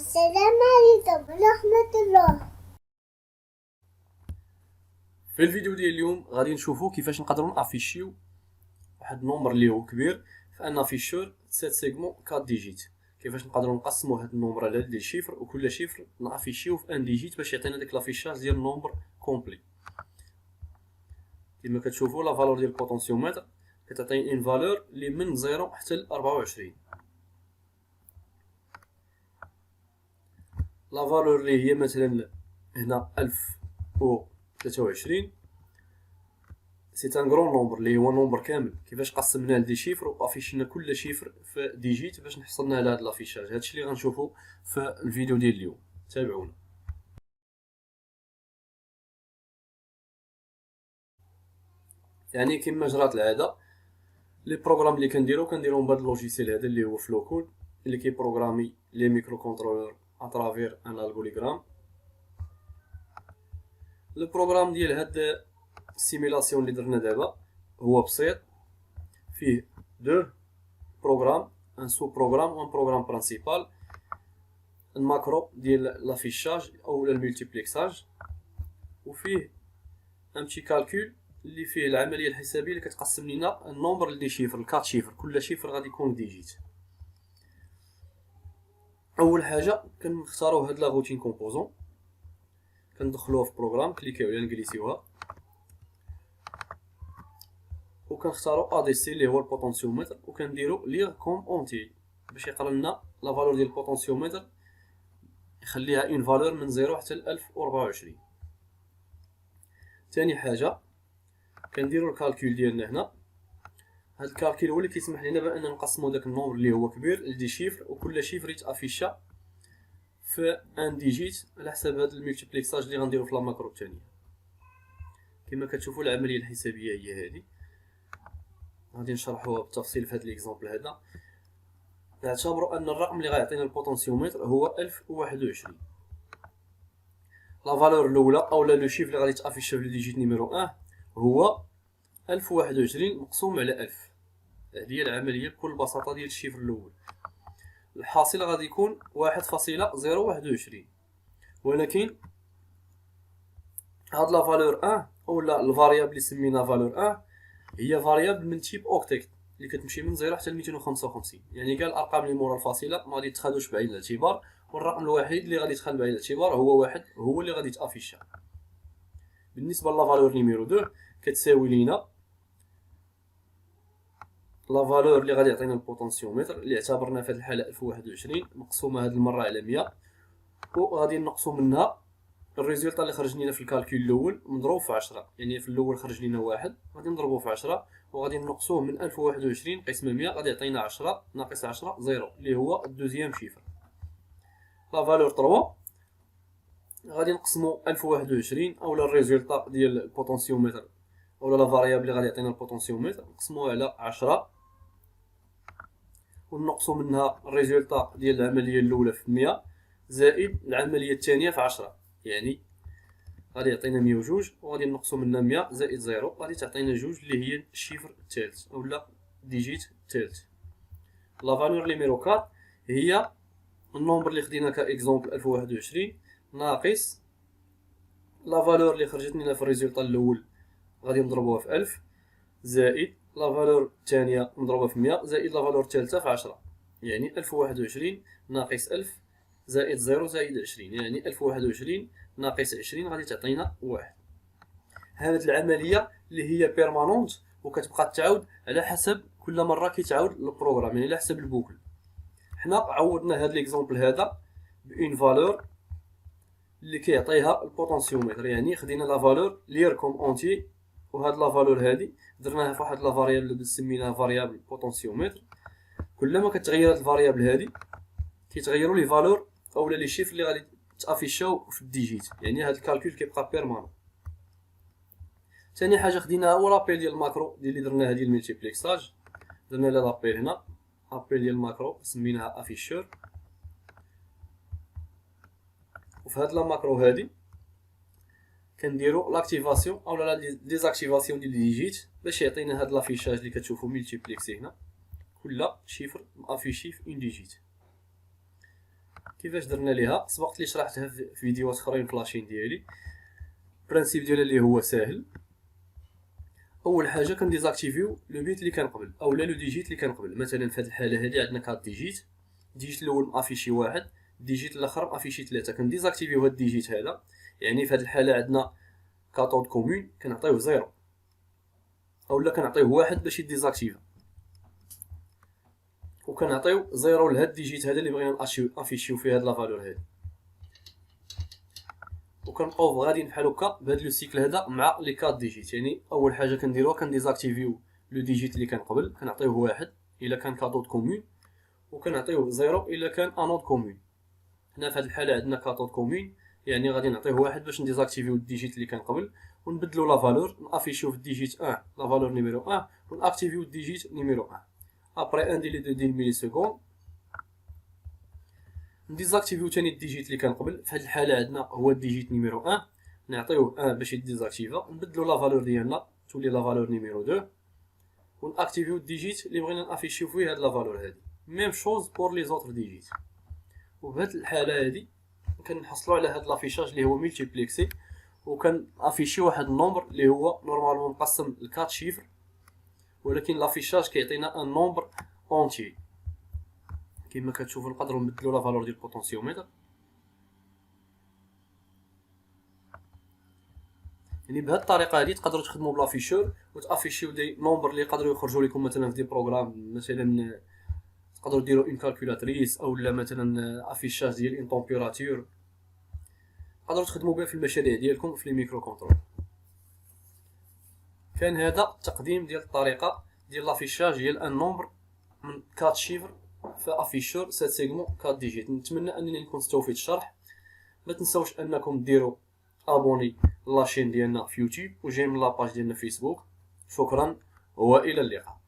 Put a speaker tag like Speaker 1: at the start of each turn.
Speaker 1: السلام عليكم ورحمة الله.
Speaker 2: في الفيديو ديال اليوم غادي نشوفوا كيفاش نقدروا نافيشيو واحد النومبر اللي هو كبير في ان افيشور 7 سيغمون 4 ديجيت. كيفاش نقدروا نقسموا هاد النومبر على دي شيفر وكل شيفر نافيشيو في ان ديجيت باش يعطينا ديك لافيشاج ديال النومبر كومبلي. كما كتشوفوا لا فالور ديال البوتونسيومتر كتعطي اون فالور اللي من 0 حتى ل 24. لا فالور اللي هي مثلا هنا 1023 سي ان غرون نومبر اللي هو نومبر كامل. كيفاش قسمناه لدي شيفر وافيشنا كل شيفر في ديجيت باش نحصلنا على هاد لافيشاج. هادشي اللي غنشوفو في الفيديو ديال اليوم، تابعونا. يعني كما جرات العاده لي بروغرام اللي كنديرو بهاد اللوجيسيال هذا اللي هو فلو كود اللي كيبروغرامي لي ميكرو كونترولور اترافير ان الغوريغرام. لو بروغرام ديال هاد السيميلاسيون اللي درنا دابا هو بسيط، فيه دو بروغرام، ان سو بروغرام وان بروغرام برينسيبال، الماكرو ديال لافيشاج او الملتيبليكساج، وفيه ان بتي كالكول اللي فيه العمليه الحسابيه اللي كتقسم لينا النومبر لدي شيفر الكات شيفر. كل شيفر غادي يكون ديجيت. اول حاجه كنختاروا هاد لا روتين كومبوزون، كندخلوها في بروغرام، كليكيو عليها نجليسيوها وكنختاروا ا دي سي اللي هو البوتونسيومتر وكنديروا ليغ كوم اونتي باش يقرا لنا لا فالور ديال البوتونسيومتر، يخليها اون فالور من 0 حتى ل 1024. ثاني حاجه كنديروا الكالكول ديالنا هنا. هاد الكالكول هو اللي كيسمح لنا بان نقسموا داك النومبر اللي هو كبير لدي شيفر وكل شيفر يتافيشا في ان ديجيت على حساب هاد الملتيبليكساج اللي غنديروا في لا ماكرو الثانيه. كما كتشوفوا العمليه الحسابيه هي هذه، غادي نشرحوها بالتفصيل في هاد ليكزامبل هذا. نعتبروا ان الرقم اللي غيعطينا البوتونسيومتر هو 1021. لا فالور الاولى اولا لو شيفر اللي غادي يتافيشا في ديجيت نيميرو 1 هو 1021 مقسوم على 1000. هذه هي العمليه بكل بساطه ديال الشيفر الاول. الحاصل غادي يكون 1.021، ولكن هاد لا فالور 1 اولا الفاريابل اللي سمينا فالور 1 هي فاريابل من تيب اوكتيت اللي كتمشي من 0 حتى ل 255. يعني كاع الارقام اللي مورا الفاصله ما غادي يتخادوش بعين الاعتبار، والرقم الوحيد اللي غادي يدخل بعين الاعتبار هو واحد، هو اللي غادي يتافيشا. بالنسبه لا فالور نيميرو 2 كتساوي لينا لا فالور اللي غادي يعطينا البوتونسيومتر اللي اعتبرنا في هذه الحاله 1021 مقسومه هذه المره على 100، وغادي نقصوا منها الريزولطا اللي خرج لنا في الكالكول الاول مضروب في 10. يعني في الاول خرج لنا واحد، غادي نضربوه في 10 وغادي نقصوه من 1021 قسمه 100 غادي يعطينا 10 ناقص 10 0 اللي هو الدوزيام شيفر. لا فالور 3 غادي نقسموا 1021 اولا الريزولطا ديال البوتونسيومتر اولا لا فاريابل اللي غادي يعطينا البوتونسيومتر نقسموها على 10 ونقصوا منها الريزولطا ديال العمليه الاولى في 100 زائد العمليه الثانيه في 10. يعني غادي يعطينا 102 وغادي نقصوا منها 100 زائد 0 غادي تعطينا 2 اللي هي الشيفر الثالث اولا ديجيت الثالث. لا فالور نيميرو 4 هي النومبر اللي خدينا كاكزومبل 1021 ناقص لا فالور اللي خرجت لنا في الريزولطا الاول غادي نضربوها في 1000 زائد لا فالور الثانيه نضربها في 100 زائد لا فالور الثالثه في 10. يعني 1021 ناقص 1000 زائد 0 زائد 20، يعني 1021 ناقص 20 غادي تعطينا 1. هذه العمليه اللي هي بيرمانونت وكتبقى تعاود على حسب كل مره كيتعاود البروغرام، يعني على حسب البوكل. حنا عوضنا هذا ليكزومبل هذا بون فالور اللي كيعطيها البوتونسيومتر، يعني خدينا لا فالور ليركم اونتي وهاد لا فالور هادي درناها في واحد لا فاريابل اللي سميناها فاريابل بوتونسيومتر. كلما كتغير هاد الفاريابل هادي كيتغيروا لي فالور اولا لي شيفر اللي غادي تافيشاو في الديجيت، يعني هاد الكالكول كيبقى بيرمانون. ثاني حاجه خديناها هو لابيل ديال الماكرو ديال اللي درناها ديال الملتيبليكساج. درنا لها لابيل هنا، لابيل ديال الماكرو سميناها افيشور. وفي هاد لا ماكرو هادي كنديروا لاكتيفاسيون اولا لا ديزاكتيفاسيون ديال ديجيت باش يعطينا هاد لافيشاج اللي كتشوفوا ملتيبليكسي هنا، كل شيفر افيشي في اون ديجيت. كيفاش درنا ليها سبقت لي شرحتها في فيديوهات اخرين في لاشين ديالي. البرانسيپ ديالها اللي هو ساهل. اول حاجه كنديزاكتيفيو لو بيت اللي كان قبل اولا لو ديجيت اللي كان قبل. مثلا في هذه الحاله هذه عندنا 4 ديجيت، الديجيت الاول مافيشي 1، الديجيت الاخر مافيشي 3. كنديزاكتيفيو هذا الديجيت هذا، يعني في هذه الحاله عندنا 14 كومون كنعطيوه 0 اولا كنعطيوه 1 باش يديزاكتيفا، وكنعطيو 0 لهاد الديجيت هذا اللي بغينا نافيشيو فيه هاد لا فالور هادي. وكنبقاو غاديين بحال هكا بهاد لو سيكل هذا مع لي 4 ديجيت. يعني اول حاجه كنديروها كنديزاكتيفيو لو ديجيت اللي كان قبل، كنعطيوه 1 الا كان كادود كومون، وكنعطيوه 0 الا كان انود كومون. هنا في هاد الحاله عندنا كادود كومون، يعني غادي نعطيوه 1 باش نديزاكتيفيو الديجيت اللي كان قبل، ونبدلو لا فالور نافيشيو في الديجيت 1 لا فالور نيميرو 1، وناكتيفيو الديجيت نيميرو 1. ابري 1 ديال ميلي سكوند نديزاكتيفيو ثاني الديجيت اللي كان قبل. في هذه الحاله عندنا هو الديجيت نيميرو 1، نعطيوه 1 باش يديزاكتيفا، نبدلو لا فالور ديالنا تولي لا فالور نيميرو 2، وناكتيفيو الديجيت اللي بغينا نافيشيو فيه هاد لا فالور هادي. ميم شوز بور لي زوتر ديجيت. وبهاد الحاله هادي كنحصلوا على هاد لافيشاج اللي هو ملتيبليكسي، وكنافيشيو واحد النومبر اللي هو نورمالمون مقسم ل 4 شيفر، ولكن لافيشاج كيعطينا ان نومبر اونتي. كما كتشوفوا نقدروا نبدلوا لا فالور ديال البوتونسيومتر. يعني بهذه الطريقه هذه تقدروا تخدموا بلافيشور وتافيشيو دي نومبر اللي يقدروا يخرجوا لكم مثلا في دي بروغرام. مثلا تقدروا ديروا اون كالكولاتريس اولا مثلا افيشاج ديال ان تمبيراتور، تقدروا تخدموا بها في المشاريع ديالكم في لي ميكرو كونترول. كان هذا التقديم ديال الطريقه ديال لافيشاج ديال ان نومبر من 4 شيفر في افيشور سات سيغمون 4 ديجيت. نتمنى انني نكون استوفيت الشرح. ما تنساوش انكم ديروا ابوني لاشين ديالنا في يوتيوب وجيم لاباج ديالنا في فيسبوك. شكرا والى اللقاء.